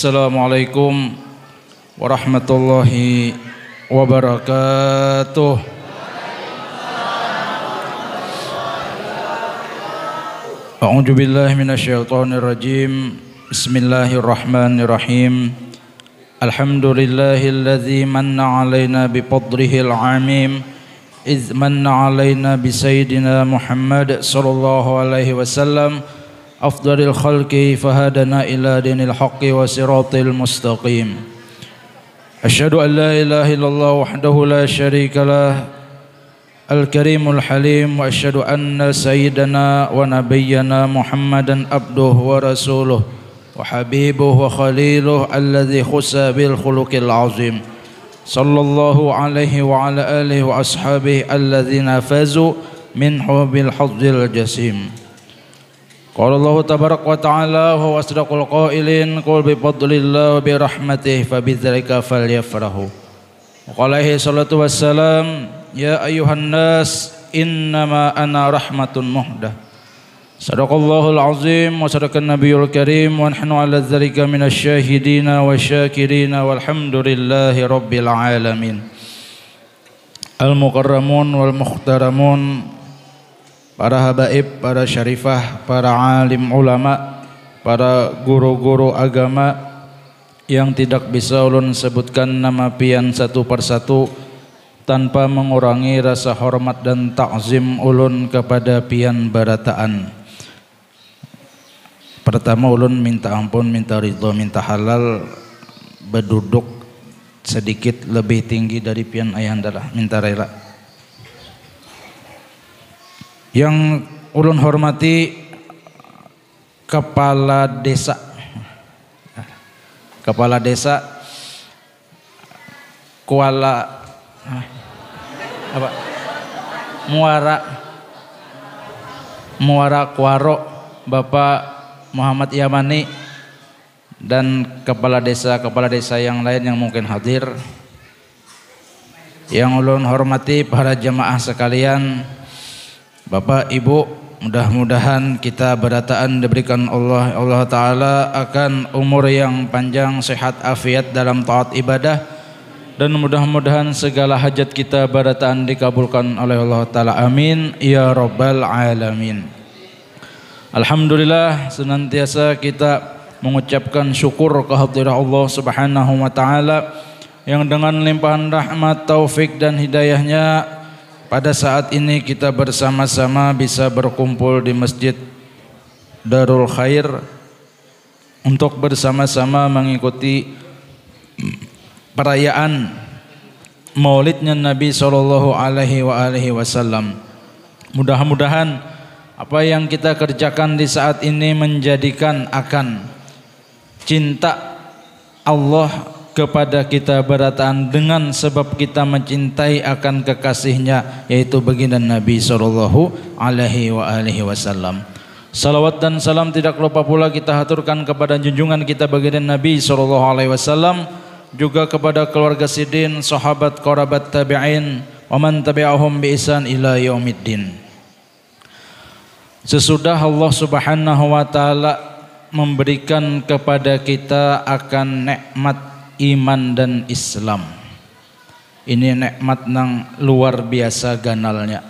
Assalamualaikum warahmatullahi wabarakatuh. A'udzu billahi minasyaitonir rajim. Bismillahirrahmanirrahim. Alhamdulillahilladzi manna 'alaina bifadlihil 'amim. Iz manna 'alaina bi sayyidina Muhammad sallallahu alaihi wasallam afdalil khalqi fahadana ila dinil haqqi wa siratil mustaqim. Asyhadu an la ilaha illallah wahdahu la syarika lah al-karimul halim wa asyhadu anna sayyidana wa nabiyyana Muhammadan abduhu wa rasuluh wa habibuhu wa khaliluh alladzi khussa bil khuluqil azim sallallahu alaihi wa ala alihi wa ashabihi alladzina fazu minhu bil hadzil jasim. Qala Allah tabaraka wa ta'ala wa asdaqul qailin qul bi fadlillah wa bi rahmatihi fa bidzalika falyafrahu. Wa qala alaihi salatu wassalam ya ayyuhan nas innama ana rahmatun muhdah. Sadaqallahul azim wa sadaqan nabiyul karim wa nahnu ala dzalika minasy syahidina wa syakirina walhamdulillahi rabbil alamin. Al mukarramun wal muhtaramun, para habaib, para syarifah, para alim ulama, para guru-guru agama yang tidak bisa ulun sebutkan nama pian satu persatu tanpa mengurangi rasa hormat dan takzim ulun kepada pian barataan. Pertama ulun minta ampun, minta ridho, minta halal berduduk sedikit lebih tinggi dari pian ayahandalah, minta rela. Yang ulun hormati Kepala Desa Kuala apa? Muara Kuaro, Bapak Muhammad Yamani, dan kepala desa yang lain yang mungkin hadir. Yang ulun hormati para jemaah sekalian, Bapak Ibu, mudah-mudahan kita berataan diberikan Allah Ta'ala akan umur yang panjang, sehat, afiat dalam taat ibadah, dan mudah-mudahan segala hajat kita barataan dikabulkan oleh Allah Ta'ala. Amin ya rabbal alamin. Alhamdulillah, senantiasa kita mengucapkan syukur kehadirat Allah Subhanahu wa Ta'ala yang dengan limpahan rahmat, taufik dan hidayahnya pada saat ini kita bersama-sama bisa berkumpul di Masjid Darul Khair untuk bersama-sama mengikuti perayaan Maulidnya Nabi sallallahu alaihi wasallam. Mudah-mudahan apa yang kita kerjakan di saat ini menjadikan akan cinta Allah kepada kita berataan dengan sebab kita mencintai akan kekasihnya, yaitu baginda Nabi sallallahu alaihi wasallam. Salawat dan salam tidak lupa pula kita haturkan kepada junjungan kita baginda Nabi sallallahu alaihi wasallam, juga kepada keluarga sidin, sahabat, qarabat, tabi'in, wa man tabi'ahum bi ihsan ila yaumiddin. Sesudah Allah Subhanahu wa taala memberikan kepada kita akan nikmat iman dan Islam, ini nikmat nang luar biasa ganalnya.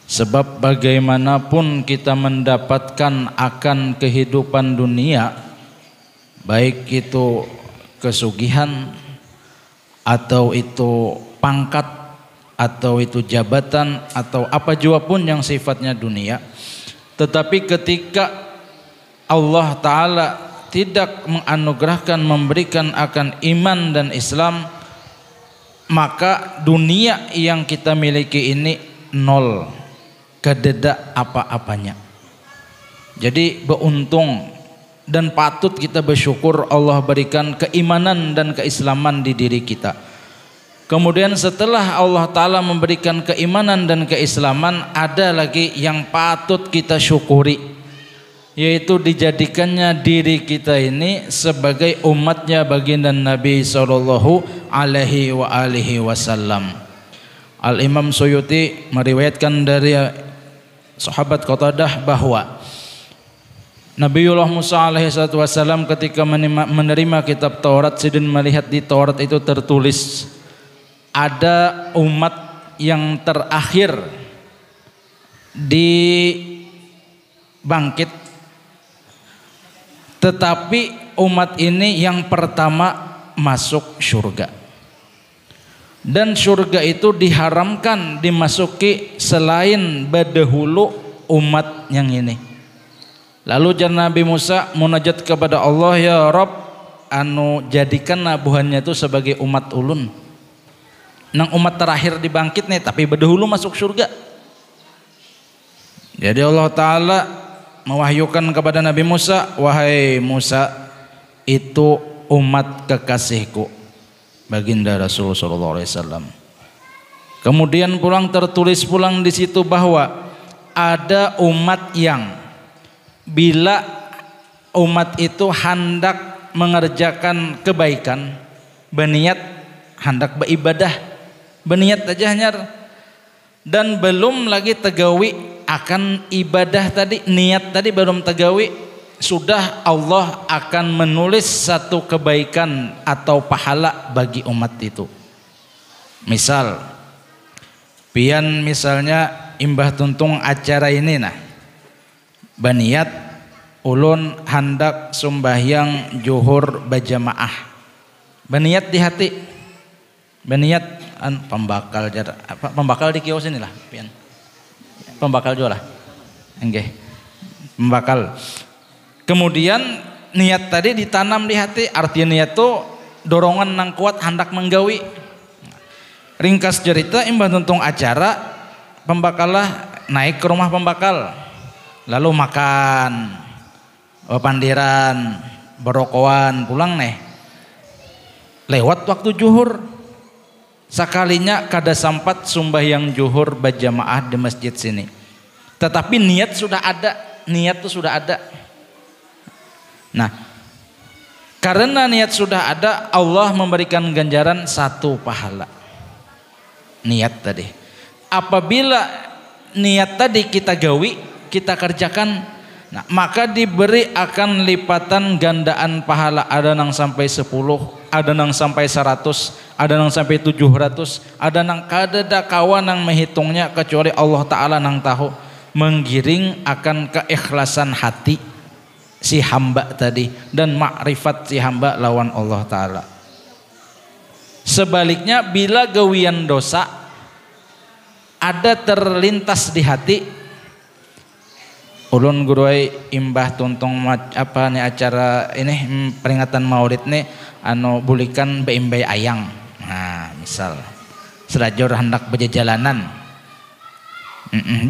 Sebab bagaimanapun kita mendapatkan akan kehidupan dunia, baik itu kesugihan atau itu pangkat atau itu jabatan atau apa jua pun yang sifatnya dunia, tetapi ketika Allah Ta'ala tidak menganugerahkan, memberikan akan iman dan Islam, maka dunia yang kita miliki ini nol, kededa apa-apanya. Jadi beruntung dan patut kita bersyukur Allah berikan keimanan dan keislaman di diri kita. Kemudian setelah Allah Ta'ala memberikan keimanan dan keislaman, ada lagi yang patut kita syukuri, yaitu dijadikannya diri kita ini sebagai umatnya baginda Nabi sallallahu alaihi wasallam. Al-Imam Suyuti meriwayatkan dari sahabat Qatadah bahwa Nabiullah Musa alaihissalam ketika menerima kitab Taurat, sidin melihat di Taurat itu tertulis ada umat yang terakhir dibangkit, tetapi umat ini yang pertama masuk surga, dan surga itu diharamkan dimasuki selain berdahulu umat yang ini. Lalu jan Nabi Musa munajat kepada Allah, ya Rabb, anu jadikan nabuhannya itu sebagai umat ulun, nang umat terakhir dibangkit nih, tapi berdahulu masuk surga. Jadi Allah Ta'ala mewahyukan kepada Nabi Musa, wahai Musa, itu umat kekasihku, baginda Rasulullah SAW. Kemudian tertulis pulang di situ bahwa ada umat yang bila umat itu hendak mengerjakan kebaikan, berniat hendak beribadah, berniat aja hanyar, dan belum lagi tegawi akan ibadah tadi, niat tadi belum tegawi, sudah Allah akan menulis satu kebaikan atau pahala bagi umat itu. Misal pian misalnya imbah tuntung acara ini, nah baniat ulun hendak sumbahyang juhur berjamaah, baniat di hati, baniat pembakal jara, apa pembakal di kios inilah pian, pembakal jual lah, enggak pembakal. Kemudian niat tadi ditanam di hati, artinya niat tuh dorongan nang kuat hendak menggawi. Ringkas cerita imbah tuntung acara pembakalah naik ke rumah pembakal, lalu makan, pandiran, berokoan, pulang nih. Lewat waktu juhur, sakalinya kada sampat sumbahyang juhur berjamaah di masjid sini. Tetapi niat sudah ada, niat itu sudah ada. Nah, karena niat sudah ada, Allah memberikan ganjaran satu pahala. Niat tadi. Apabila niat tadi kita gawi, kita kerjakan, nah, maka diberi akan lipatan gandaan pahala, ada nang sampai 10, ada nang sampai 100, ada nang sampai 700, ada nang kadada kawan nang menghitungnya kecuali Allah Ta'ala nang tahu, menggiring akan keikhlasan hati si hamba tadi dan makrifat si hamba lawan Allah Ta'ala. Sebaliknya bila gawian dosa ada terlintas di hati, ulun guruai imbah tuntung apa nih acara ini peringatan maulid nih anu bulikan beimbay ayang. Nah misal selajur hendak berjalanan,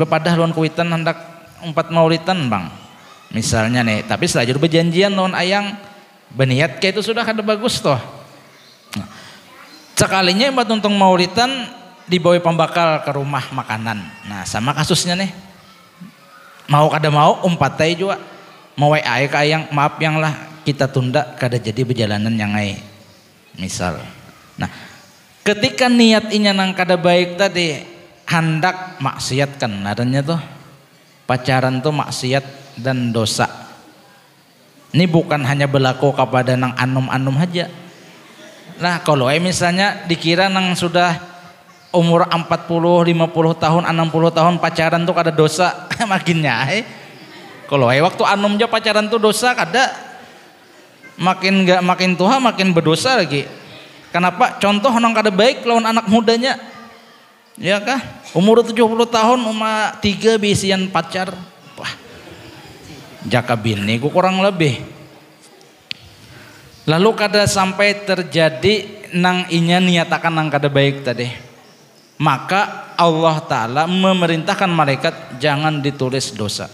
bepadah lawan kuitan hendak 4 maulidan bang misalnya nih, tapi selajur berjanjian lawan ayang, berniat kayak itu sudah kada bagus toh. Nah, sekalinya imbah tuntung maulidan dibawa pembakal ke rumah makanan, nah sama kasusnya nih, mau kada mau umpatai juga mau wae ke ayang, maaf yang lah kita tunda kada jadi berjalanan yang ai misal. Nah ketika niat inya nang kada baik tadi hendak maksiat, kan adanya tuh pacaran tuh maksiat dan dosa. Ini bukan hanya berlaku kepada nang anum-anum aja. Nah kalau misalnya dikira nang sudah umur 40, 50 tahun, 60 tahun pacaran tuh kada dosa, makinnya kalau waktu anum aja pacaran tuh dosa kada, makin enggak makin tua makin berdosa lagi. Kenapa? Contoh nang kada baik lawan anak mudanya, ya kah? Umur 70 tahun umur 3 bisian pacar, wah jaka bini ku kurang lebih. Lalu kada sampai terjadi nang inya niatakan nang kada baik tadi, maka Allah Ta'ala memerintahkan malaikat jangan ditulis dosa.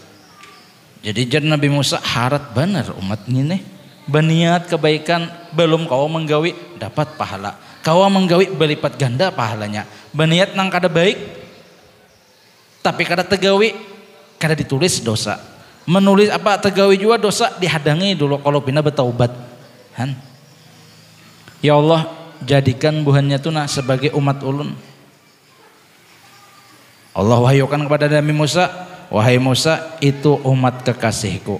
Jadi Nabi Musa harat benar umat ini berniat kebaikan, belum kau menggawi dapat pahala, kau menggawi berlipat ganda pahalanya. Berniat nang kada baik tapi kada tegawi, kada ditulis dosa. Menulis apa tegawi juga dosa dihadangi dulu kalau pina bertaubat. Ya Allah jadikan buhannya tuna sebagai umat ulun. Allah wahyukan kepada Nabi Musa, wahai Musa itu umat kekasihku,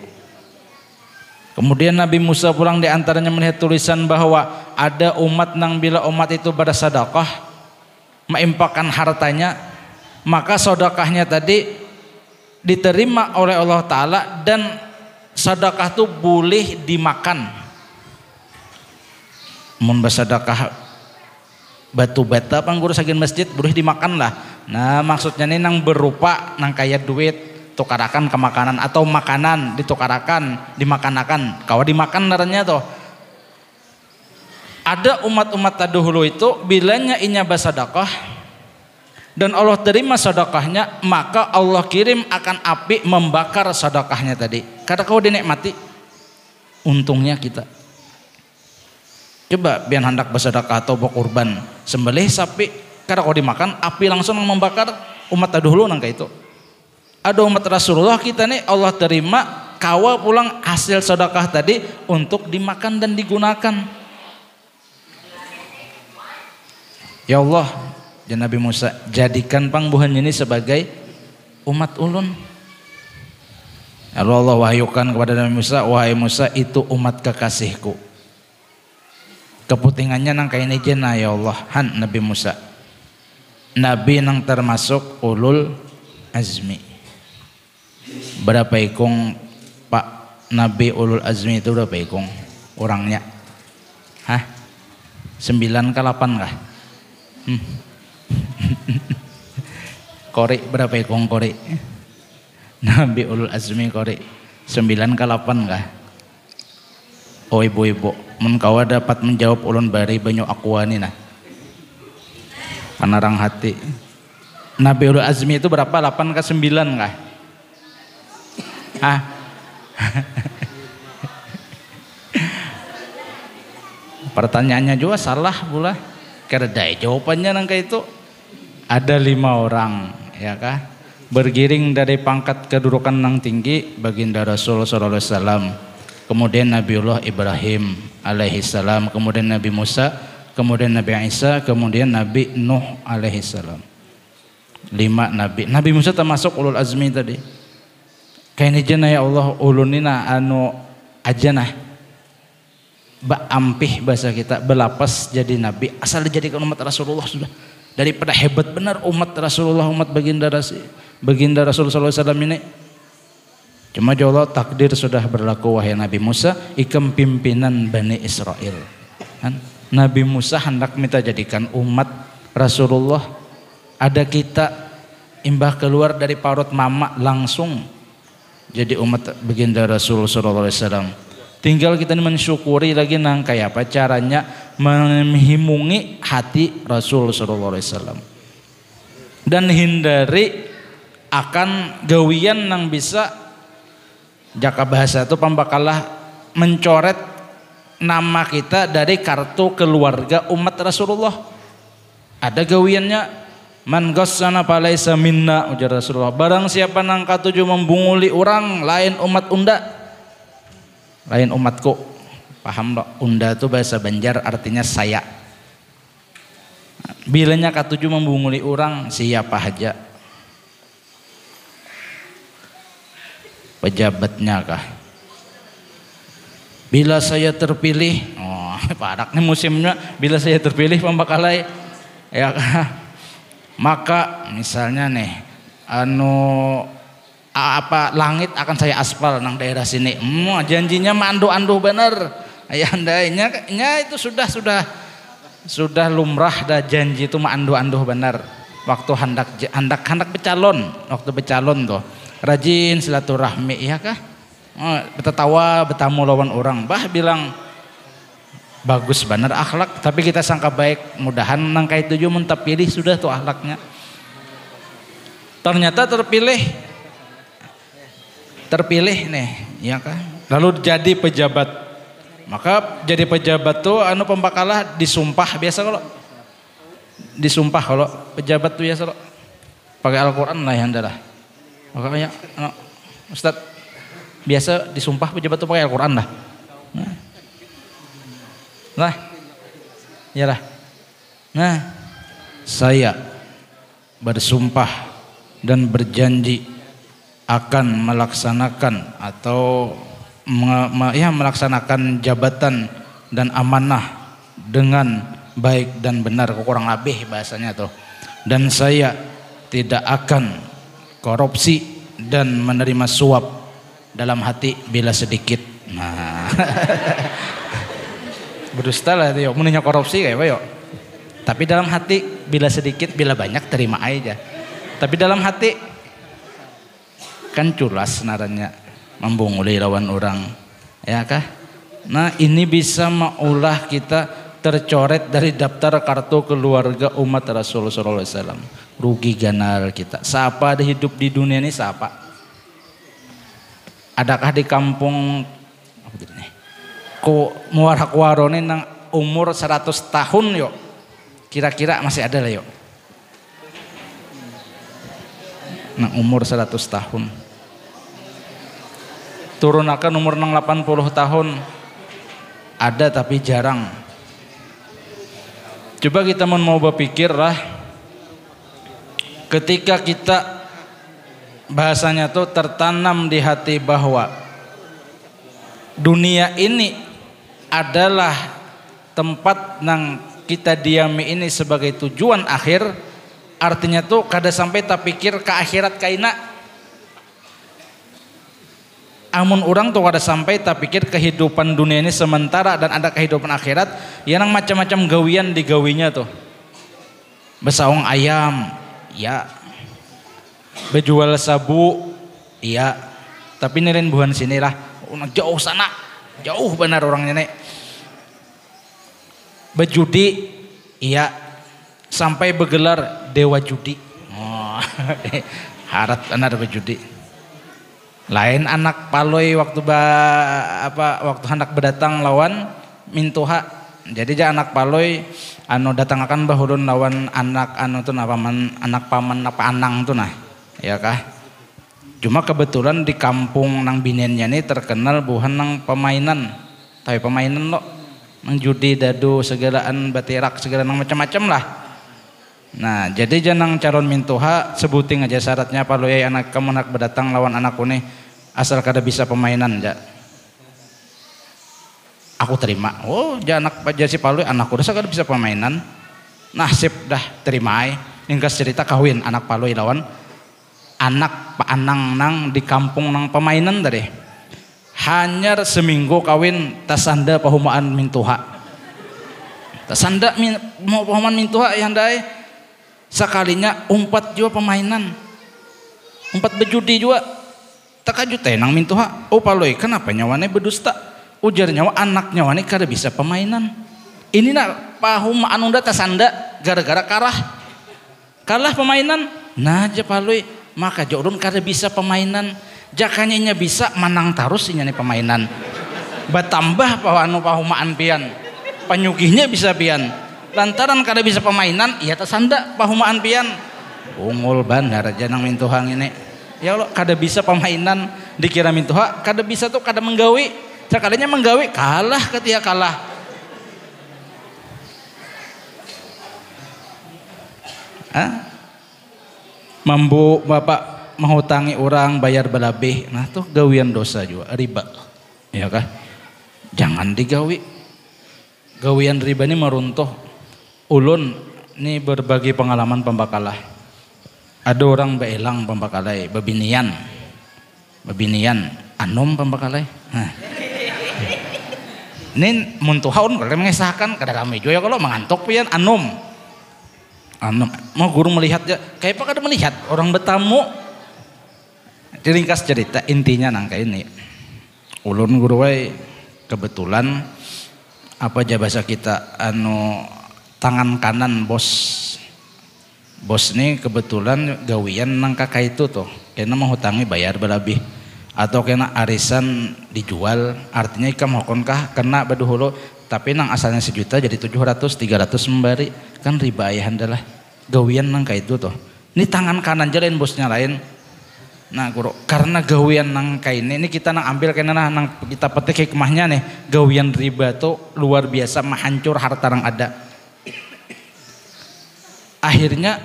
Kemudian Nabi Musa pulang diantaranya melihat tulisan bahwa ada umat nang bila umat itu bersedekah menginfakkan hartanya, maka sedekahnya tadi diterima oleh Allah Ta'ala dan sedekah itu boleh dimakan. Mun bersedekah batu bata pangguru saking masjid boleh dimakan lah. Nah maksudnya ini nang berupa nang kayak duit tukarakan ke makanan atau makanan ditukarakan dimakanakan kawa dimakan naranya toh. Ada umat-umat terdahulu itu bilanya inya bersedekah dan Allah terima sedekahnya, maka Allah kirim akan api membakar sedekahnya tadi. Kada kau dinikmati untungnya kita. Coba biar hendak bersedekah atau berkurban sembelih sapi kada kau dimakan, api langsung membakar. Umat terdahulu nang kayak itu. Ada umat Rasulullah kita nih Allah terima kawa pulang hasil sedekah tadi untuk dimakan dan digunakan. Ya Allah, ya Nabi Musa, jadikan pangbuhan ini sebagai umat ulun. Allah wahyukan kepada Nabi Musa, wahai Musa itu umat kekasihku. Keputingannya nang kayak ini jena ya Allah, han Nabi Musa. Nabi nang termasuk ulul azmi. Berapa ikung Pak Nabi ulul azmi itu berapa ikung orangnya? Hah? 9 ke 8 kah? Kori berapa ikung kori? Nabi ulul azmi kori 9 ke 8 kah? Oh ibu-ibu, mun kawa dapat menjawab ulun bari banyu aqua nih nah. Panarang hati. Nabi ulul azmi itu berapa? 8 ke 9 kah? Ah. Pertanyaannya juga salah pula. Kerdai jawabannya nangka itu ada 5 orang, ya kah? Bergiring dari pangkat kedudukan nang tinggi baginda Rasul sallallahu alaihi wasallam. Kemudian Nabiullah Ibrahim alaihi salam, kemudian Nabi Musa, kemudian Nabi Isa, kemudian Nabi Nuh alaihi salam. 5 nabi. Nabi Musa termasuk ulul azmi tadi. Kayaknya jana ya Allah ulunina anu aja nah ampih bahasa kita belapas jadi nabi asal dijadikan umat Rasulullah sudah. Daripada hebat benar umat Rasulullah, umat baginda Rasul sallallahu alaihi wasallam ini. Cuma ya Allah takdir sudah berlaku wahai Nabi Musa ikam pimpinan Bani Israel kan? Nabi Musa hendak minta jadikan umat Rasulullah, ada kita imbah keluar dari parut mama langsung jadi umat baginda Rasul sallallahu alaihi wasallam. Tinggal kita mensyukuri lagi nang kayak apa caranya menghimungi hati Rasul sallallahu alaihi wasallam. Dan hindari akan gawian nang bisa jaka bahasa itu pambakalah mencoret nama kita dari kartu keluarga umat Rasulullah. Ada gawiannya man ghassana falaisa minna, ujar Rasulullah. Barang siapa nang katuju membunguli orang lain umat unda, lain umatku. Paham dok? Unda itu bahasa Banjar artinya saya. Bilanya katuju membunguli orang siapa aja? Pejabatnya kah? Bila saya terpilih, oh parak nih musimnya. Bila saya terpilih pembakalai, ya kah? Maka misalnya nih apa langit akan saya aspal nang daerah sini. Janjinya mandu-anduh bener. Ayandanya itu sudah lumrah dah janji itu mandu-anduh bener. Waktu hendak becalon, waktu becalon tuh rajin silaturahmi ya kah? Bertawa bertamu lawan orang. Bah bilang bagus bener akhlak, tapi kita sangka baik, mudahan nang kayak tujuh mentap pilih sudah tuh akhlaknya. Ternyata terpilih nih, ya kan? Lalu jadi pejabat. Maka jadi pejabat tuh anu pembakalah disumpah biasa kalau disumpah kalau pejabat tuh biasa kalau pakai Al-Qur'an lah yang adalah. Makanya Ustaz biasa disumpah pejabat tuh pakai Al-Qur'an lah. Nah, iyalah. Nah, saya bersumpah dan berjanji akan melaksanakan atau melaksanakan jabatan dan amanah dengan baik dan benar, kurang lebih bahasanya tuh. Dan saya tidak akan korupsi dan menerima suap dalam hati bila sedikit. Nah, berdusta lah itu, menanya korupsi kayak apa yuk. Tapi dalam hati bila sedikit, bila banyak terima aja. Tapi dalam hati kan culas naranya membunguli lawan orang, ya kah? Nah ini bisa maulah kita tercoret dari daftar kartu keluarga umat Rasulullah SAW. Rugi ganal kita. Siapa ada hidup di dunia ini siapa? Adakah di kampung ku muarak warone nang umur 100 tahun yuk? Kira-kira masih ada lah yuk. Nang umur 100 tahun. Turunakan umur nang 80 tahun. Ada tapi jarang. Coba kita mau berpikir lah, ketika kita bahasanya tuh tertanam di hati bahwa dunia ini adalah tempat yang kita diami ini sebagai tujuan akhir, artinya tuh kada sampai tak pikir ke akhirat kaina. Amun orang tuh kada sampai tak pikir kehidupan dunia ini sementara dan ada kehidupan akhirat, yang macam-macam gawian digawinya tuh. Besaung ayam, ya. Bejual sabu, iya. Tapi nirin buhan sini lah, jauh sana, jauh benar orangnya nih. Bejudi, iya. Sampai bergelar dewa judi. Oh, harat benar bejudi. Lain anak paloi waktu waktu hendak berdatang lawan mintuha. Jadi ja anak paloi anu datang akan bahulun lawan anak anu tuh anak paman apa anang tuh nah, ya kah? Cuma kebetulan di kampung nang binennya nih terkenal buhan nang pemainan, tapi pemainan lo, nang judi dadu segalaan batirak segala nang macam-macam lah. Nah jadi janang calon mintuha sebuting aja syaratnya paloi anak kamu nak berdatang lawan anakku nih asal kada bisa pemainan ja. Aku terima. Oh ja anak si paloi anakku dah kada bisa pemainan. Nasib dah terima. Hingga cerita kawin anak paloi lawan anak Pak Anang nang di kampung nang pemainan tadi. Hanya seminggu kawin tasanda pahumaan mintuha. Tasanda mau pahumaan mintuha yang dai. Sekalinya umpat juga pemainan, umpat bejudi juga, takajut tenang mintuha. Oh paloi kenapa nyawane berdusta? Ujar nyawa anak nyawane kada bisa pemainan. Ini nak pahum anunda tasanda gara-gara kalah pemainan. Nah aja paloi maka jorun kada bisa pemainan. Jakanya bisa manang tarus inya nih pemainan. Batambah pahumaan pian, panyugihnya bisa pian. Lantaran kada bisa pemainan, iya tasanda pahumaan pian. Ungul bandar aja nang mintuhang ini. Ya Allah kada bisa pemainan dikira mintuha, kada bisa tuh kada menggawi. Sekalinya menggawi kalah ketika kalah. Mambu bapak menghutangi orang bayar belabih, nah tuh gawian dosa juga riba, ya kah? Jangan digawi. Gawian riba ini meruntuh. Ulun ini berbagi pengalaman pembakalah. Ada orang beelang pembakalai, bebinian anum pembakalai. Nah. Ini muntuhaun kalau mengesahkan kada kami juga kalau mengantuk pian anum mau guru melihat ya kayak apa kada melihat orang bertamu. Diringkas cerita intinya nangka ini. Ulun guru wae kebetulan apa aja bahasa kita anu tangan kanan bos nih kebetulan gawian nang kakak itu tuh kena menghutangi bayar berlebih atau kena arisan dijual, artinya ikam hokonkah kena baduhulu tapi nang asalnya 1 juta jadi 700 300 membari kan riba ayahan adalah gawian nang kayak itu tuh. Ini tangan kanan jalain bosnya lain. Nah guru karena gawian nang kayak ini kita nang ambil kena nang kita petik hikmahnya nih gawian riba tuh luar biasa menghancur harta yang ada. Akhirnya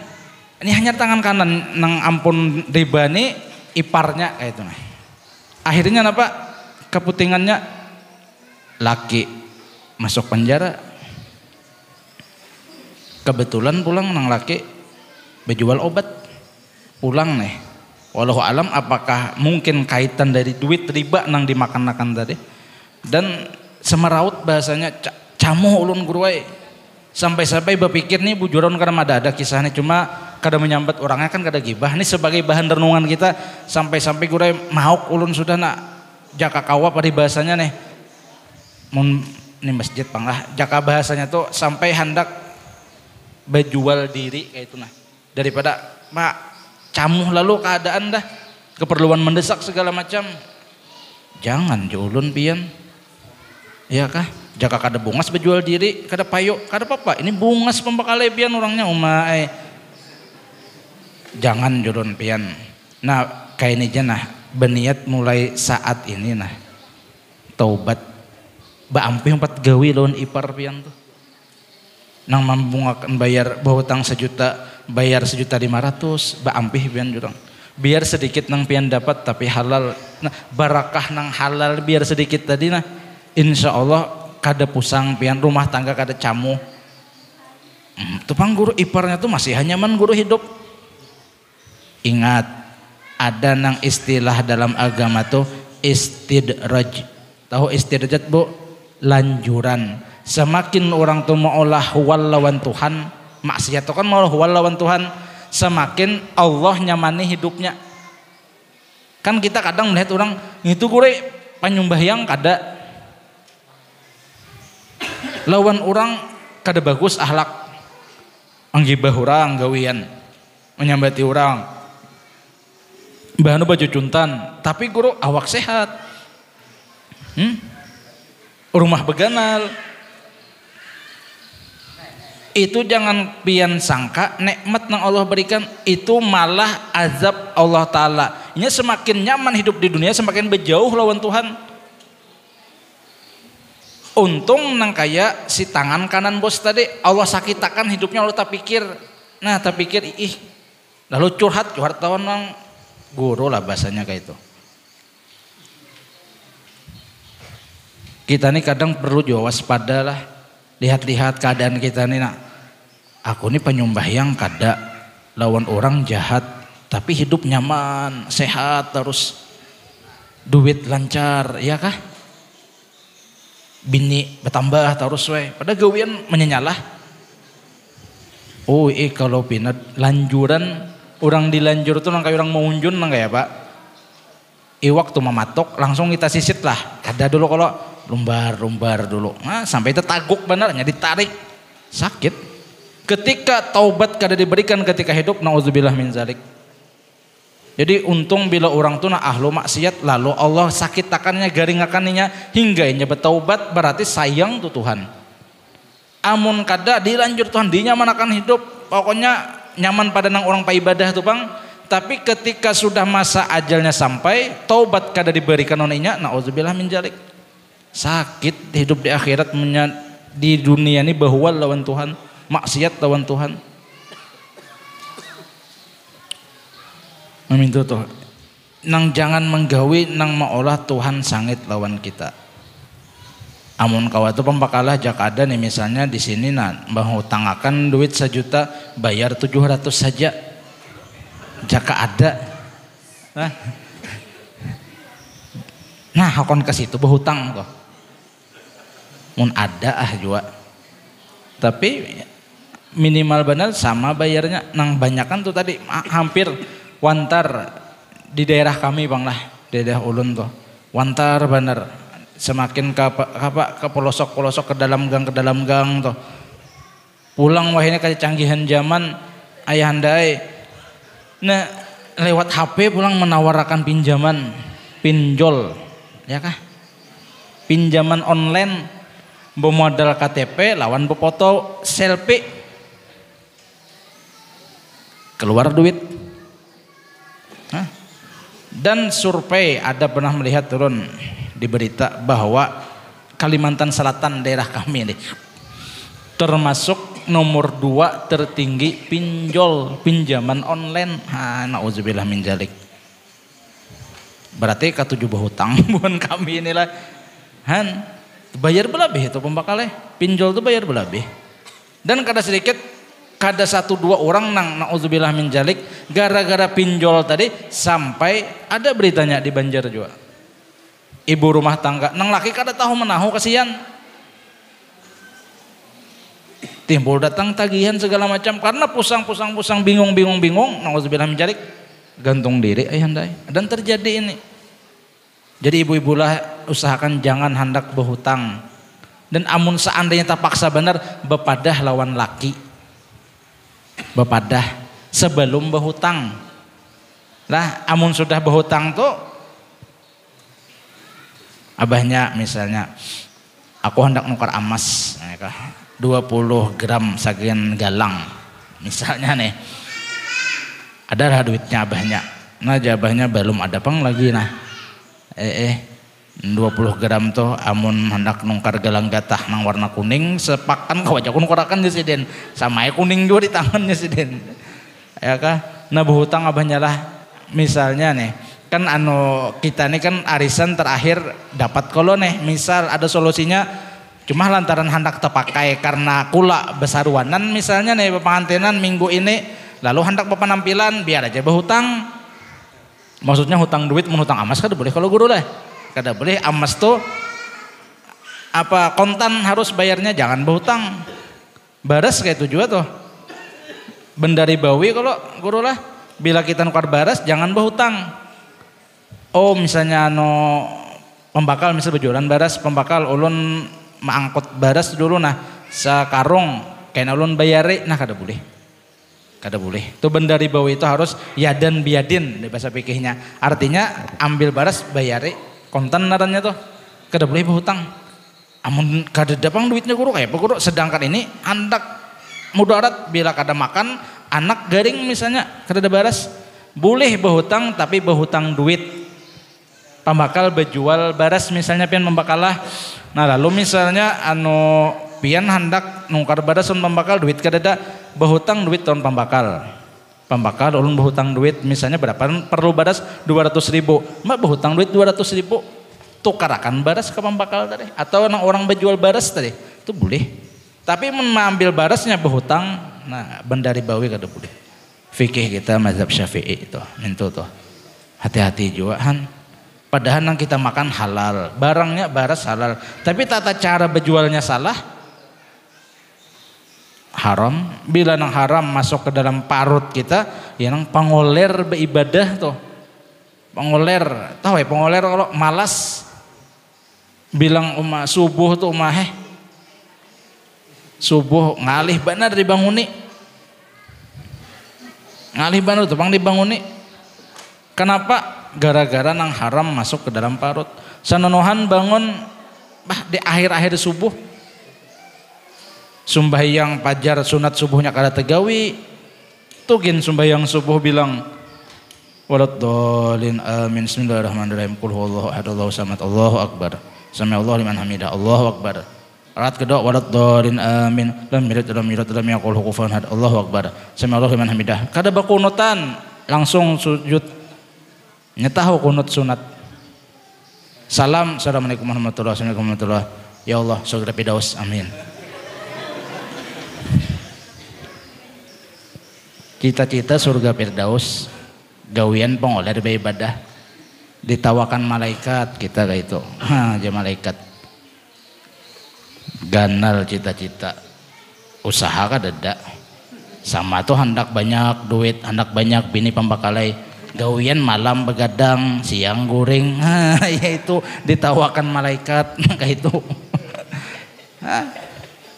ini hanya tangan kanan nang ampun riba nih iparnya kayak itu nih. Akhirnya apa keputingannya laki masuk penjara. Kebetulan pulang nang laki berjual obat pulang nih. Wallahu alam apakah mungkin kaitan dari duit riba nang dimakan-makan tadi. Dan semeraut bahasanya camuh ulun guruai. Sampai-sampai berpikir nih bujuran karena ada kisahnya cuma kada menyambat orangnya kan kada gibah. Ini sebagai bahan renungan kita sampai-sampai guruai mauk ulun sudah nak jaka kawa pada bahasanya nih. Mun ini masjid panglah jaka bahasanya tuh sampai hendak berjual diri kayak itu nah. Daripada mak camuh lalu keadaan dah keperluan mendesak segala macam. Jangan ulun pian. Ya kah? Jaka kada bungas berjual diri, kada payuk, kada apa-apa. Ini bungas pembekale pian orangnya umai. Jangan julun pian. Nah, kayak ini aja nah, berniat mulai saat ini nah. Taubat. Baampih 4 gawi lawan ipar pian tuh. Nang mambungakan bayar bahutang 1 juta, bayar 1.500.000, baampih pian jurang. Biar sedikit nang pian dapat tapi halal. Nah, barakah nang halal biar sedikit tadi nah. Insya Allah kada pusang pian rumah tangga kada camu. Tupang guru iparnya tuh masih hanyaman guru hidup. Ingat ada nang istilah dalam agama tuh istidraj. Tahu istidraj bu? Lanjuran. Semakin orang tuh maulah huwal lawan Tuhan, maksiat tuh kan mau huwal lawan Tuhan, semakin Allah nyamani hidupnya. Kan kita kadang melihat orang itu guru panyumbahyang kada lawan orang kada bagus ahlak anggibah orang gawian menyambati orang bahanu baju cuntan tapi guru awak sehat rumah beganal itu jangan pian sangka nikmat yang Allah berikan itu malah azab Allah Ta'ala. Ini semakin nyaman hidup di dunia semakin berjauh lawan Tuhan. Untung nang kaya si tangan kanan bos tadi Allah sakitakan hidupnya Allah tak pikir. Nah tak pikir ih lalu curhat tahun nang guru lah bahasanya kayak itu. Kita nih kadang perlu juga waspada lah. Lihat-lihat keadaan kita nih nak. Aku nih penyumbahyang kada lawan orang jahat tapi hidup nyaman, sehat terus duit lancar, ya kah? Bini bertambah terus we pada gawian menyenyalah. Oh kalau pinat lanjuran orang dilanjur tuh nang kayak orang mau unjun nang kayak pak waktu mematok langsung kita sisit lah kada dulu kalau lumbar dulu nah sampai itu taguk benernya ditarik sakit ketika taubat kada diberikan ketika hidup nauzubillah min zalik. Jadi untung bila orang tuh nak ahlu maksiat lalu Allah sakit takannya garingakannya hingga nya bertaubat berarti sayang tuh Tuhan. Amun kada dilanjur Tuhan dinyamanakan hidup pokoknya nyaman pada nang orang paibadah tuh bang. Tapi ketika sudah masa ajalnya sampai taubat kada diberikan olehnya nauzubillah min zalik. Sakit hidup di akhirat di dunia ini bahwa lawan Tuhan maksiat lawan Tuhan. Minta tuh nang jangan menggawi nang maolah Tuhan sangit lawan kita. Amun kawa itu pembakalah jak ada nih misalnya di sini nah bahutangakan duit 1 juta bayar 700 saja jaka ada nah hakon ke situ bahutang kok mun ada juga tapi minimal benar sama bayarnya nang banyakan tuh tadi hampir wantar di daerah kami bang lah di daerah ulun tuh wantar bener semakin ke pelosok ke dalam gang tuh pulang wah ini kecanggihan zaman ayahandai nah lewat HP pulang menawarkan pinjol ya kah pinjaman online bermodal KTP lawan berfoto selfie keluar duit. Dan survei ada pernah melihat turun di berita bahwa Kalimantan Selatan daerah kami ini termasuk nomor 2 tertinggi pinjaman online. Nauzubillah min zalik. berarti katujuh berhutang bukan kami inilah han bayar belabih itu pembakalnya pinjol tuh bayar belabih dan kada sedikit kada satu dua orang nang nauzubillah min jalik gara-gara pinjol tadi sampai ada beritanya di Banjar juga ibu rumah tangga nang laki kada tahu menahu kasihan timbul datang tagihan segala macam karena pusang bingung nauzubillah min jalik gantung diri ayandai dan terjadi ini jadi ibu-ibu lah usahakan jangan hendak berhutang dan amun seandainya terpaksa benar bepadah lawan laki bepadah sebelum berhutang lah amun sudah berhutang tuh abahnya misalnya aku hendak nukar emas 20 gram sagian galang misalnya nih ada lah duitnya abahnya nah abahnya belum ada pang lagi nah 20 gram tuh amun hendak nungkar galang gatah nang warna kuning sepakan kau aja nukarakan Presiden sama kuning juga di tangan Presiden ya kah nah berhutang abahnya lah misalnya nih kan kita nih kan arisan terakhir dapat kalau nih misal ada solusinya cuma lantaran hendak terpakai karena kula besaruanan misalnya nih pengantinan minggu ini lalu hendak penampilan biar aja berhutang maksudnya hutang duit menghutang emas kada boleh kalau guru lah kada boleh emas tuh apa kontan harus bayarnya jangan berhutang baras kayak itu juga tuh benda ribawi kalau guru lah bila kita nukar baras jangan berhutang oh misalnya pembakal misal berjualan baras pembakal ulun mangkut baras dulu nah sekarung kayak ulun bayari nah kada boleh itu benda ribawi itu harus yadan biadin di bahasa fikihnya artinya ambil baras bayari kontan narannya tuh kada boleh berhutang amun kada dapang duitnya guru kayak apa guru sedangkan ini hendak mudarat bila kada makan anak garing misalnya kada ada baras boleh berhutang tapi berhutang duit pembakal berjual baras misalnya pian membakalah nah lalu misalnya pian hendak nungkar baras on pembakal duit kada ada berhutang duit tahun pembakal ulun berhutang duit misalnya berapa perlu baras 200.000 mbak berhutang duit 200.000 tukarakan baras ke pembakal tadi atau orang berjual baras tadi itu boleh tapi mengambil barasnya berhutang nah benda ribawi kada boleh fikih kita mazhab Syafi'i itu mintu tuh hati-hati juga han padahal yang kita makan halal barangnya baras halal tapi tata cara berjualnya salah haram bila nang haram masuk ke dalam parut kita ya nang pangoler beribadah tuh pangoler tahu ya pangoler kalau malas bilang subuh tuh subuh ngalih benar dibanguni ngalih benar tuh bang dibanguni kenapa gara-gara nang haram masuk ke dalam parut sanonohan bangun di akhir-akhir subuh sumbahyang pajar sunat subuhnya kada tegawi tugin sumbahyang subuh bilang waladdallin amin bismillahirrahmanirrahim qul huwallahu ahad Allahu samad Allahu akbar sami Allahu liman hamidah Allahu akbar rakaat kedua waladdallin amin lam yalid lam yakul kufuwan ahad Allahu akbar sami Allahu liman hamidah kada bakunutan langsung sujud nyetahu kunut sunat salam assalamualaikum warahmatullahi wabarakatuh ya Allah surga firdaus amin cita-cita surga firdaus gawian pengoler beribadah ditawakan malaikat kita kayak itu aja malaikat ganal cita-cita usaha kadada sama tuh hendak banyak duit hendak banyak bini pembakalai gawian malam begadang siang guring ya itu ditawakan malaikat kayak itu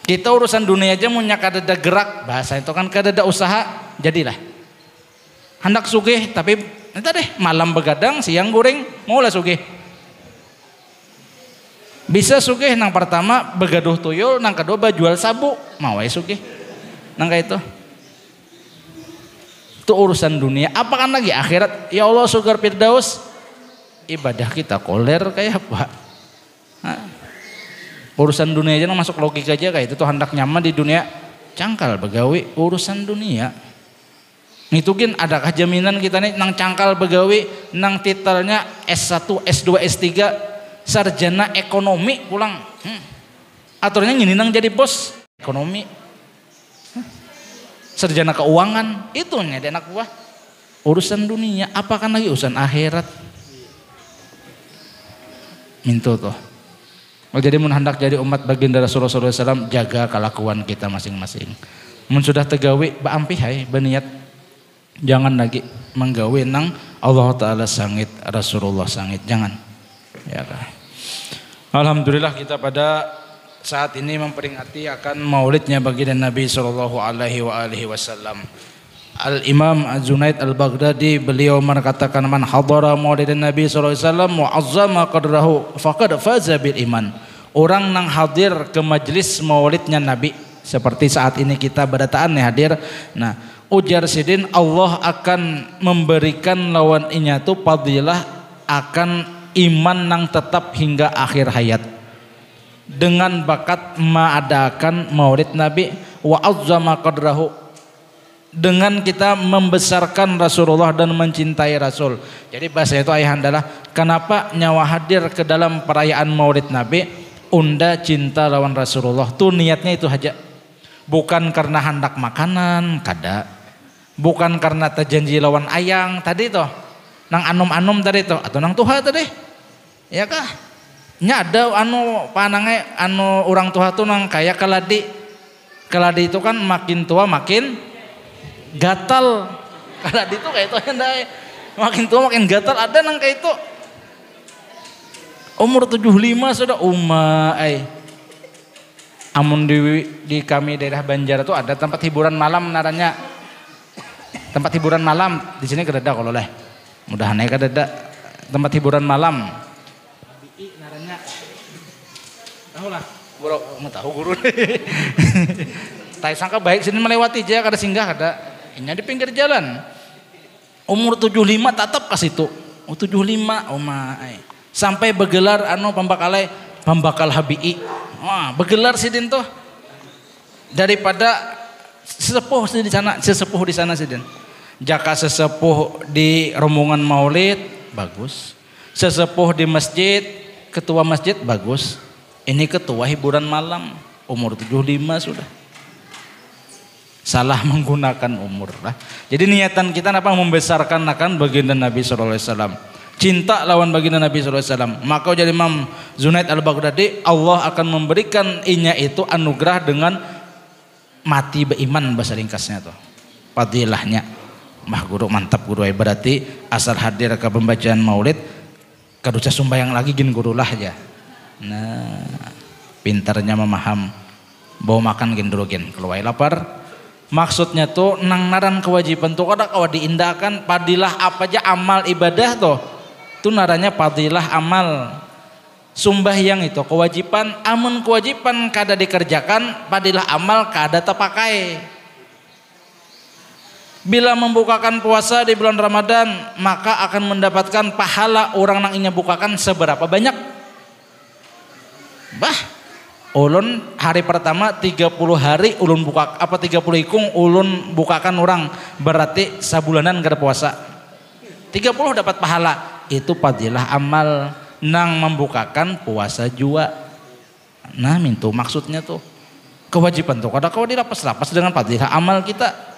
kita urusan dunia aja punya kadada gerak bahasa itu kan kadada usaha jadilah hendak sugih tapi entah deh malam begadang siang goreng maulah sugih bisa sugih nang pertama begaduh tuyul nang kedua bajual sabu mau aja sugih nang kayak itu urusan dunia apakah lagi akhirat ya Allah surga firdaus ibadah kita koler kayak apa urusan dunia aja masuk logika aja kayak itu tuh hendak nyaman di dunia cangkal begawi urusan dunia Ngitugin adakah jaminan kita nih nang cangkal begawi nang titelnya S1, S2, S3 sarjana ekonomi pulang. Aturnya gini nang jadi bos ekonomi. Sarjana keuangan itu nya anak buah. Urusan dunia apakan lagi urusan akhirat. Mintu tuh. Jadi mun hendak jadi umat baginda Rasulullah SAW jaga kelakuan kita masing-masing. Mun sudah tegawi baampi hai beniat jangan lagi menggawe nang Allah Ta'ala sangit Rasulullah sangit, jangan ya kan. Alhamdulillah kita pada saat ini memperingati akan maulidnya baginda Nabi Sallallahu Alaihi Wasallam. Al-Imam Az-Zunaid Al-Baghdadi beliau mengatakan man hadara maulidan Nabi Sallallahu Alaihi Wasallam wa azzama qadrahu faqad faza bil iman. Orang nang hadir ke majelis maulidnya Nabi seperti saat ini kita berdataan nih hadir. Nah ujar sidin Allah akan memberikan lawan inya tu fadilah akan iman nang tetap hingga akhir hayat dengan bakat mengadakan maulid Nabi wa azzama qadrahu dengan kita membesarkan Rasulullah dan mencintai Rasul. Jadi bahasa itu ayah adalah kenapa nyawa hadir ke dalam perayaan maulid Nabi unda cinta lawan Rasulullah tuh niatnya itu aja, bukan karena hendak makanan kada, bukan karena terjanji lawan ayang tadi toh nang anum-anum tadi toh atau nang tuha tadi ya kah nya ada anu panange anu orang tua tuh nang kayak keladi itu kan makin tua makin gatal, keladi itu kayak itu hendai makin tua makin gatal, ada nang kayak itu umur 75 sudah amun di kami daerah Banjar itu ada tempat hiburan malam naranya. Tempat hiburan malam di sini kedada kalau leh. Mudahan ya kedada tempat hiburan malam. Naranya. Tahu lah. Bro, mau tahu guru. Tai sangka baik sini melewati aja kada singgah kada. Ini di pinggir jalan. Umur 75 tetap ke situ. 75 sampai begelar anu pembakal habi'i. Wah, begelar sidin tuh. Daripada sesepuh di sana sidin. Jaka sesepuh di rombongan maulid bagus, sesepuh di masjid ketua masjid bagus, ini ketua hiburan malam umur 75 sudah salah menggunakan umur lah. Jadi niatan kita apa membesarkan akan baginda Nabi SAW, cinta lawan baginda Nabi SAW. Maka jadi Imam Zunaid Al-Baghdadi Allah akan memberikan inya itu anugerah dengan mati beriman bahasa ringkasnya tuh fadilahnya. Mah guru mantap guru berarti asal hadir ke pembacaan maulid kaduca sumbayang lagi gin guru lah aja. Nah pintarnya memaham bawa makan gin dulu gin keluar lapar. Maksudnya tuh nang naran kewajiban tuh kada kawa diindahkan padilah apa aja amal ibadah tuh naranya padilah amal. Sumbahyang itu kewajiban, amun kewajiban kada dikerjakan padilah amal kada terpakai. Bila membukakan puasa di bulan Ramadan maka akan mendapatkan pahala orang nang inya bukakan seberapa banyak. Bah ulun hari pertama 30 hari ulun buka 30 ikung ulun bukakan orang berarti sabulanan kada puasa 30 dapat pahala. Itu fadilah amal nang membukakan puasa jua. Nah mintu maksudnya tuh kewajiban tuh kada kau dilapas-lapas dengan fadilah amal kita.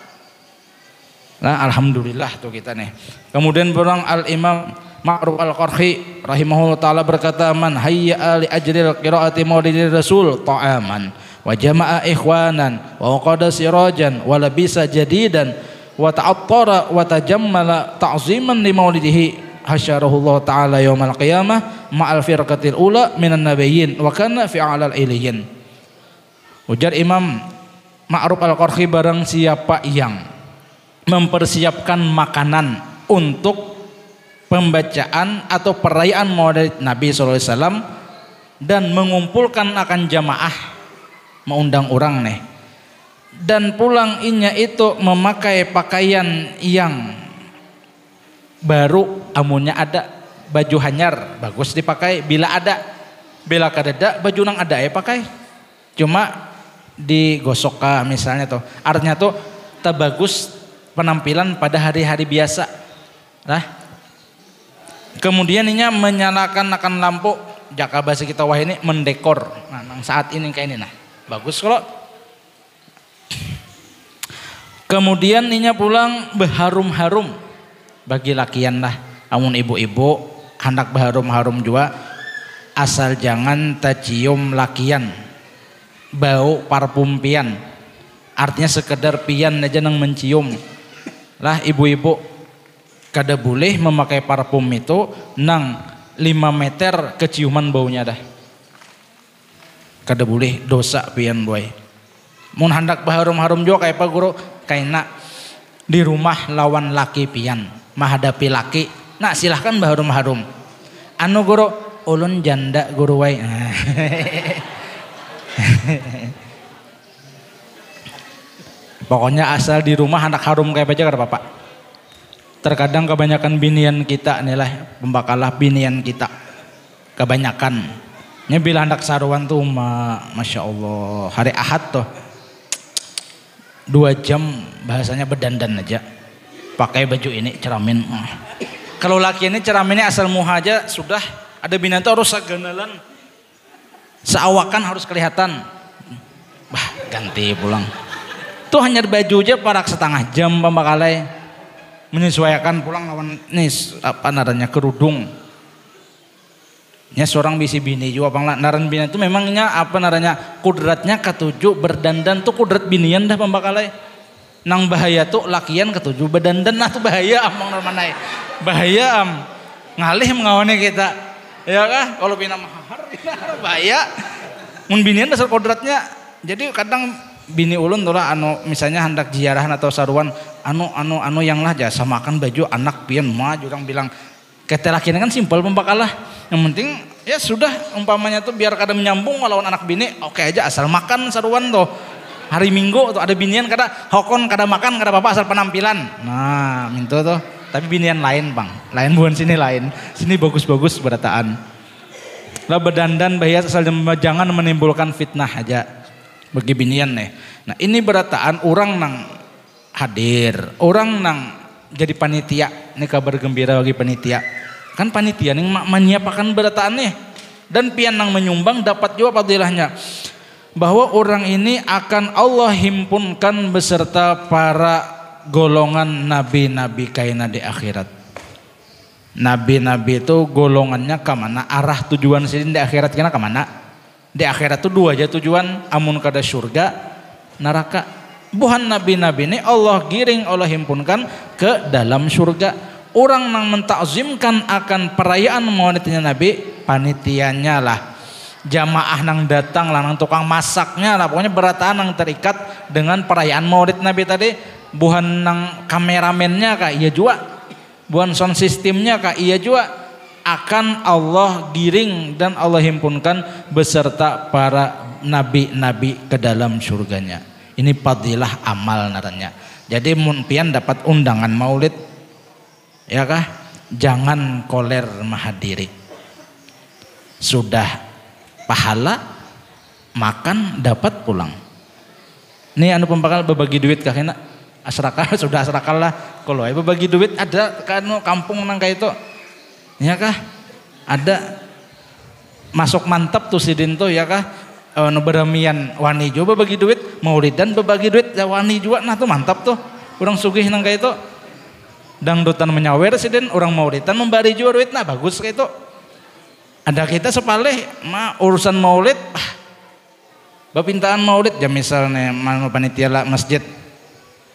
Nah alhamdulillah tuh kita nih. Kemudian berang Al-Imam Ma'ruf Al-Qarhi rahimahullah ta'ala berkata man hayya li ajril qiraati maulidir rasul ta'aman wa jama'a ikhwanan wa qada sirajan wa labisa jadidan wa ta'attara wa tajammala ta'ziman li maulidihi hasyarahullah ta'ala yaumal qiyamah ma'al firqatil ula minan nabiyyin wa kana fi a'lal iliyyin. Ujar Imam Ma'ruf Al-Qarhi barang siapa yang mempersiapkan makanan untuk pembacaan atau perayaan maulid Nabi SAW dan mengumpulkan akan jamaah mengundang orang nih dan pulang inya itu memakai pakaian yang baru amunnya ada baju hanyar bagus dipakai bila ada bila kadada baju nang ada ya pakai cuma digosok misalnya tuh artinya tuh tak bagus penampilan pada hari-hari biasa lah. Kemudian inya menyalakan akan lampu jaka bahasa kita wah ini mendekor. Nah, saat ini kayak ini nah. Bagus kalau. Kemudian inya pulang berharum-harum bagi lakian lah. Amun ibu-ibu hendak berharum-harum juga asal jangan tercium lakian bau parfum pian. Artinya sekedar pian aja nang mencium lah ibu-ibu kada boleh memakai parfum itu nang 5 meter keciuman baunya dah kada boleh dosa pian boy. Mun hendak berharum-harum juga kayak apa guru kayak di rumah lawan laki pian menghadapi laki nah silahkan berharum-harum anu guru ulun janda guru wai. Pokoknya asal di rumah anak harum kayak aja kada apa-apa. Terkadang kebanyakan binian kita nih lah pembakalah binian kita kebanyakan bila hendak saruan tuh masya Allah hari Ahad tuh 2 jam bahasanya berdandan aja pakai baju ini ceramin. Kalau laki ini ceraminnya asal muha aja sudah ada binian tuh harus saganalan seawakan harus kelihatan ganti pulang tuh hanya baju aja parak setengah jam pembakalai menyesuaikan pulang lawan nih apa naranya kerudung nya seorang bisi bini juga bang naran bini itu memangnya apa naranya kudratnya ketujuh berdandan tuh kudrat binian dah pembakalai nang bahaya tuh lakian ketujuh berdandan nah tuh bahaya amang normalnya bahaya ngalih mengawani kita ya kah kalau bina mahar bahaya mun binian dasar kodratnya jadi kadang bini ulun tuh lah anu misalnya hendak ziarahan atau saruan anu yang lah jasa makan baju anak pian mah orang bilang kete laki kan simpel pembakalah yang penting ya sudah umpamanya tuh biar kada menyambung lawan anak bini oke aja asal makan saruan tuh hari Minggu tuh ada binian kada hokon kada makan kada apa-apa asal penampilan nah mintu tuh tapi binian lain bang lain bukan sini bagus-bagus berataan lah berdandan bahaya asal jangan menimbulkan fitnah aja bagi binian nih. Nah ini berataan orang nang hadir, orang nang jadi panitia. Ini kabar gembira bagi panitia. Kan panitia nih menyiapkan berataan nih dan pian nang menyumbang dapat juga fadilahnya. Bahwa orang ini akan Allah himpunkan beserta para golongan nabi-nabi kaina di akhirat. Nabi-nabi itu golongannya kemana? Arah tujuan sini di akhirat kena kemana? Di akhirat itu 2 aja tujuan, amun kada surga, neraka. Buhan nabi-nabi ini Allah giring, Allah himpunkan ke dalam surga. Orang nang mentakzimkan akan perayaan maulidnya Nabi, panitianya lah. Jamaah nang datang lah, nang tukang masaknya lah. Pokoknya berataan nang terikat dengan perayaan maulid Nabi tadi. Buhan nang kameramennya kah iya juga. Buhan sound systemnya kah iya juga. Akan Allah giring dan Allah himpunkan beserta para nabi-nabi ke dalam surganya. Ini fadilah amal naranya. Jadi mun pian dapat undangan maulid ya kah? Jangan koler mahadiri. Sudah pahala makan dapat pulang. Ini anu pembakal berbagi duit kah kena? Asrakal sudah asrakal lah. Kalau berbagi duit ada kan kampung nang kayak itu. Ya kah? Ada masuk mantap tuh sidin tuh ya kah? Beramian wani juga bagi duit, maulidan berbagi duit ya wani juga nah tuh mantap tuh. Orang sugih nang kayak itu. Dangdutan menyawer sidin, orang maulidan membari juga duit nah bagus kayak itu. Ada kita sepaleh mah urusan maulid bapintaan maulid ya misalnya mana panitia lah masjid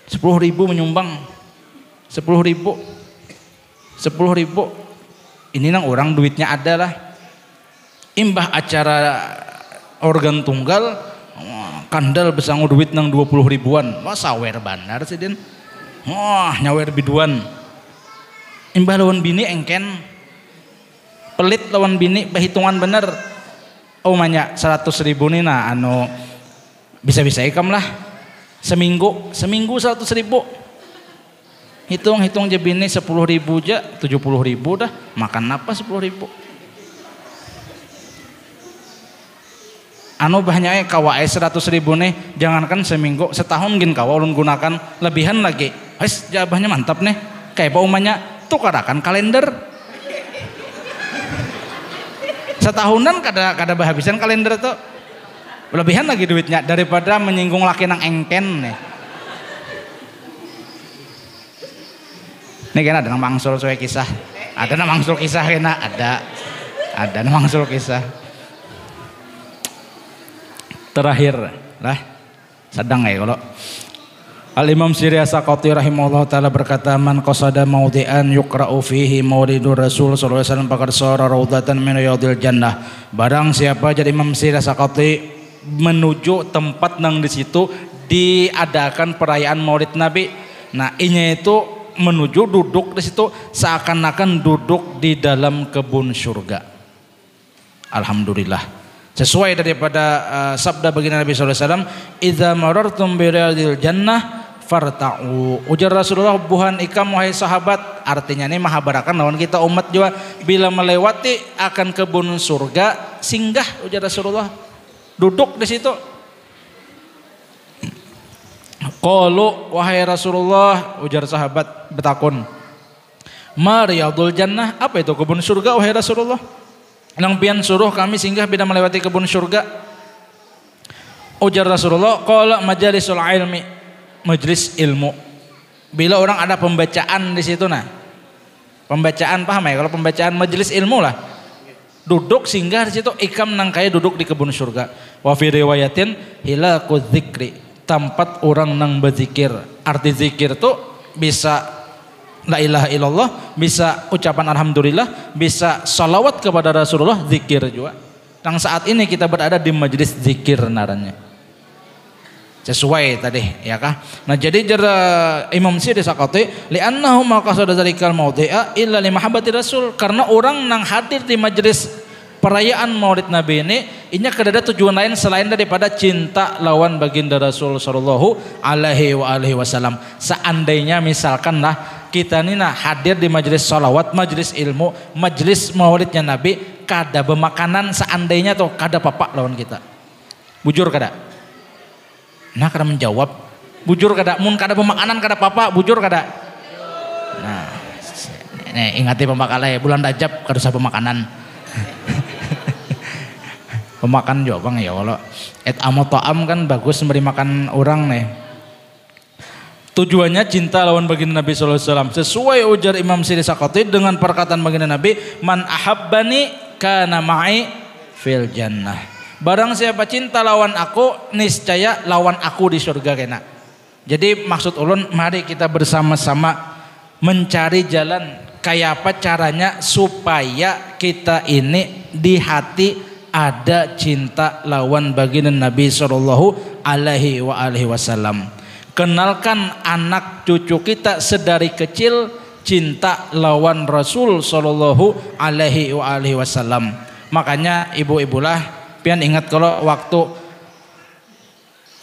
10.000 menyumbang 10.000 ini nang orang duitnya ada lah imbah acara organ tunggal kandal besangu duit nang 20 ribuan wah sawer bandar sih din wah nyawer biduan imbah lawan bini engken pelit lawan bini berhitungan bener oh banyak 100.000 nih nah anu bisa-bisa ikam lah seminggu 100.000 hitung aja bini 10.000 aja 70.000 dah makan apa 10.000 anu banyak kawa 100.000 nih jangankan seminggu setahun gin kawa ulun gunakan lebihan lagi Wes jabahnya mantap nih. Kayak paumanya tukarakan kalender. Setahunan kada bahabisan kalender tuh. Lebihan lagi duitnya daripada menyinggung laki nang engken nih. Nih kan ada nang mangsul soal kisah. Ada nang mangsul kisah kena ada nang mangsul kisah. Terakhir lah sedang ya kalau Al-Imam Syriasaqati rahimahullah ta'ala berkata man qasada maudi'an yukra'u fihi maulidur Rasul sallallahu alaihi wasallam faqad sara raudatan min riyadil jannah. Barang siapa jadi Imam Syriasaqati menuju tempat nang di situ diadakan perayaan Maulid Nabi. Nah, ini itu menuju duduk di situ seakan-akan duduk di dalam kebun surga. Alhamdulillah. Sesuai daripada sabda baginda Nabi sallallahu alaihi wasallam, "Idza marartum bi riyadil jannah farta'u." Ujar Rasulullah, buhan ikam wahai sahabat, artinya ini mahabarakan lawan kita umat juga, bila melewati akan kebun surga singgah, ujar Rasulullah, duduk di situ. Qalu wahai Rasulullah, ujar sahabat bertakun, "Ma riyadul jannah?" Apa itu kebun surga wahai Rasulullah? Nang pian suruh kami singgah bila melewati kebun surga. Ujar Rasulullah, qala majalisul ilmi, majlis ilmu. Bila orang ada pembacaan di situ nah. Pembacaan paham ya? Kalau pembacaan majelis ilmu lah. Duduk singgah di situ ikam nang kaya duduk di kebun surga. Wa fi riwayatin hilaqu dzikri, tempat orang nang berzikir. Arti zikir tuh bisa la ilaha illallah, bisa ucapan alhamdulillah, bisa salawat kepada Rasulullah, zikir juga. Yang saat ini kita berada di majelis zikir naranya. Sesuai tadi ya kah? Nah jadi Imam Syriasaqati li'annahu ma qasada dzalikal maudi'a illa li mahabbati Rasul, karena orang nang hadir di majelis perayaan Maulid Nabi ini kada ada tujuan lain selain daripada cinta lawan baginda Rasul sallallahu alaihi wasallam. Seandainya misalkan lah kita ini nah hadir di majelis salawat, majelis ilmu, majelis maulidnya Nabi, kada bermakanan seandainya tuh kada papak lawan kita. Bujur kada? Nah kada menjawab. Bujur kada? Mun kada bermakanan kada papak, bujur kada? Nah, nih ingati pembakalan bulan Rajab kada usah bermakanan. Pemakan juga bang ya kalau ta'am kan bagus memberi makan orang nih. Tujuannya cinta lawan baginda Nabi sallallahu alaihi wasallam. Sesuai ujar Imam Syriasaqati dengan perkataan baginda Nabi, man ahabbani kana ma'i fil jannah. Barang siapa cinta lawan aku, niscaya lawan aku di surga kena. Jadi maksud ulun, mari kita bersama-sama mencari jalan kayak apa caranya supaya kita ini di hati ada cinta lawan baginda Nabi sallallahu alaihi wasallam. Kenalkan anak cucu kita sedari kecil cinta lawan Rasul sallallahu alaihi wasallam. Makanya ibu-ibulah pian ingat kalau waktu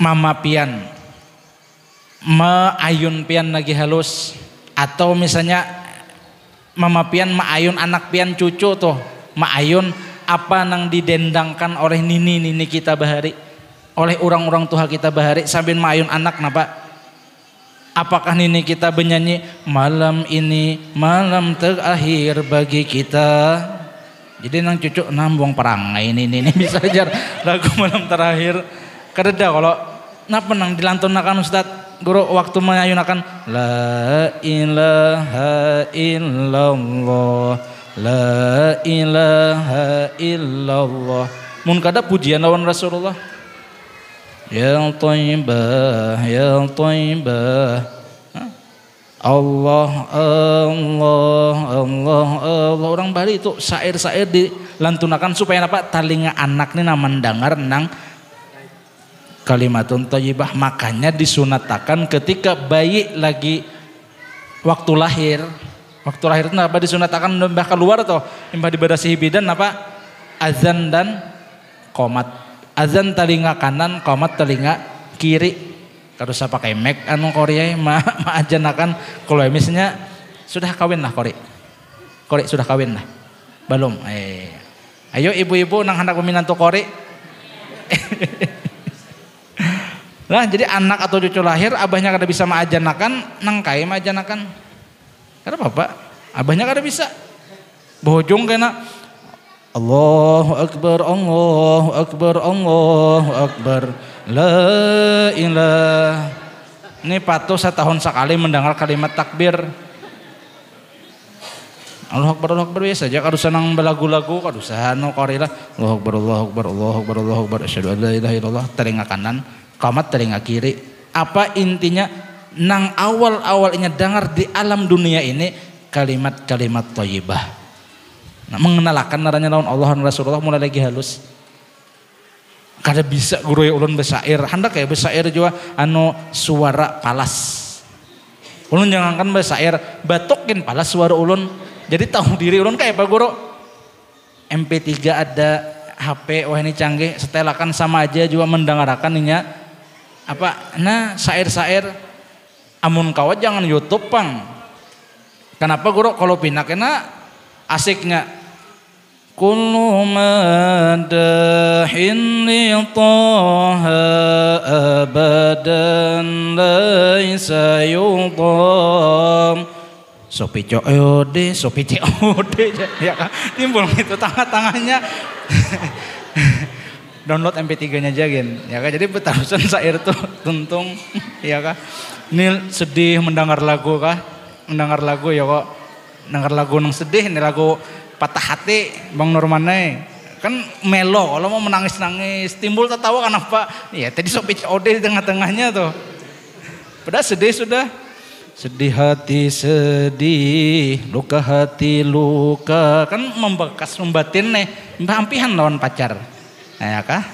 mama pian maayun pian lagi halus, atau misalnya mama pian maayun anak pian cucu tuh maayun, apa nang didendangkan oleh nini kita bahari, oleh orang-orang tua kita bahari sambil maayun anak napa? Apakah nini kita bernyanyi malam ini malam terakhir bagi kita? Jadi nang cucu nambung perangai ini bisa ajar lagu malam terakhir. Kadeda kalau napa nang dilantunakan Ustaz guru waktu menyayunakan la ilaha illallah, la ilaha illallah. Mun kada pujian lawan Rasulullah. Ya Thayyibah, ya Thayyibah. Allah, Allah, Allah, Allah. Orang Bali itu syair-syair dilantunakan supaya apa? Talinga anak ini mendengar nang kalimatun thayyibah. Makanya disunatakan ketika bayi lagi waktu lahir. Waktu lahir itu apa disunatakan mbah keluar atau mbah dibadasi hibidan apa? Azan dan qomat. Azan telinga kanan, qomat telinga kiri. Kada usah pakai mic anu Korea ajanakan kalau misalnya sudah kawin lah Kori sudah kawin lah belum ayo ibu-ibu nang hendak meminantu Kori Lah jadi anak atau cucu lahir abahnya kada bisa maajanakan, nangkai maajanakan. Kada apa-apa, abahnya kada bisa. Bohojong kena Allahu Akbar, Allahu Akbar, Allahu Akbar, la ilah. Ini patuh setahun sekali mendengar kalimat takbir. Allahu Akbar biasa aja, kada usah nang belagu-lagu, kada usah no korila. Allahu Akbar, Allahu Akbar, Allahu Akbar, Allahu Akbar, asyhadu an la ilaha illallah, telinga kanan, qamat telinga kiri. Apa intinya? Nang awal-awalnya dengar di alam dunia ini kalimat-kalimat thayyibah. Nah, mengenalkan naranya lawan Allah dan Rasulullah mulai lagi halus. Kada bisa guru ya ulun besair, hendak kayak besair juga anu suara palas. Ulun jangankan besair, batokin palas suara ulun. Jadi tahu diri ulun kayak apa guru? MP3 ada, HP wah ini canggih, setelakan sama aja juga mendengarkan inya apa? Nah, sair-sair amun kawat jangan YouTube pang. Kenapa guru? Kalau pinaknya asiknya kullu madahin li taha abadan laisa yudam. Sopi COD ya kan timbul gitu tengah-tengahnya. Download MP3-nya jagin ya kan, jadi betarusan sair tuh tuntung ya kan. Ini sedih mendengar lagu kah? Mendengar lagu ya kok. Mendengar lagu nang sedih, ini lagu patah hati Bang Nurmane. Kan melo, kalau mau menangis-nangis, timbul tertawa kenapa? Ya tadi Sopi COD di tengah-tengahnya tuh. Padahal sedih sudah. Sedih hati sedih, luka hati luka, kan membekas membatin nih, hampihan lawan pacar. Nah, ya kah?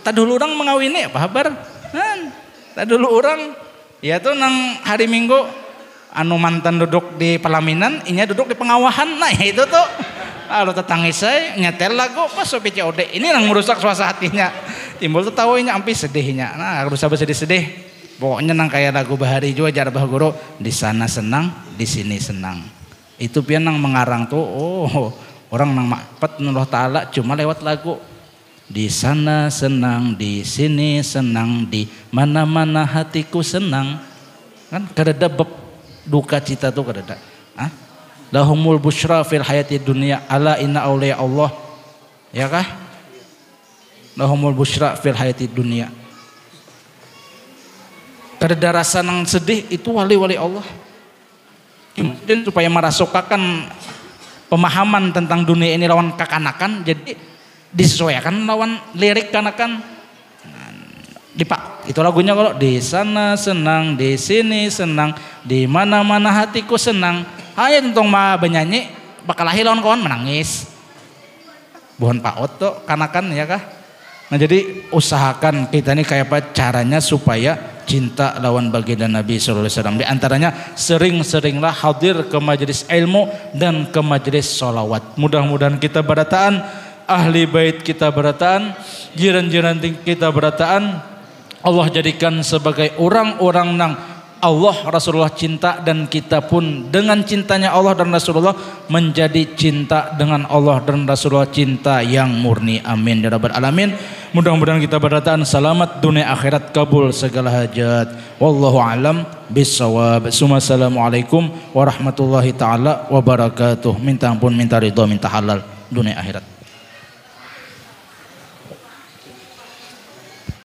Tak dulu orang mengawini apa kabar? Tak dulu orang, ya tuh nang hari Minggu, anu mantan duduk di pelaminan, inya duduk di pengawahan, nah itu tuh. Lalu tetangga saya nyetel lagu pas Sopi COD, ini yang merusak suasana hatinya. Timbul tertawanya, ampi sedihnya. Nah, harus sabar sedih-sedih. Pokoknya nang kayak lagu Bahari juga jar bah guru, di sana senang, di sini senang. Itu pian nang mengarang tuh, oh orang nang makpet Allah Taala cuma lewat lagu. Di sana senang, di sini senang, di mana-mana hatiku senang. Kan kadada bab duka cita tuh kadada. Lahumul busyra fil hayati dunia, ala inna awliya Allah. Ya kah? Lahumul busyra fil hayati dunia. Kada rasa nang sedih itu wali-wali Allah. Dan supaya merasukakan pemahaman tentang dunia ini lawan kekanakan, jadi disesuaikan lawan lirik kanakan. Dipak, itu lagunya kalau di sana senang, di sini senang, di mana-mana hatiku senang. Hanya tentang mah benyanyi, bakal lahir lawan kawan menangis. Bukan paut tuh kanakan ya kah? Nah jadi usahakan kita ini kayak apa caranya supaya cinta lawan baginda Nabi sallallahu alaihi wasallam. Di antaranya sering-seringlah hadir ke majelis ilmu dan ke majelis sholawat. Mudah-mudahan kita berataan, ahli bait kita berataan, jiran-jiran kita berataan. Allah jadikan sebagai orang-orang nang Allah Rasulullah cinta, dan kita pun dengan cintanya Allah dan Rasulullah menjadi cinta dengan Allah dan Rasulullah, cinta yang murni. Amin ya rabbal alamin. Mudah-mudahan kita berataan selamat dunia akhirat, kabul segala hajat. Wallahu alam bissawab. Assalamualaikum warahmatullahi taala wabarakatuh. Minta ampun, minta ridha, minta halal dunia akhirat.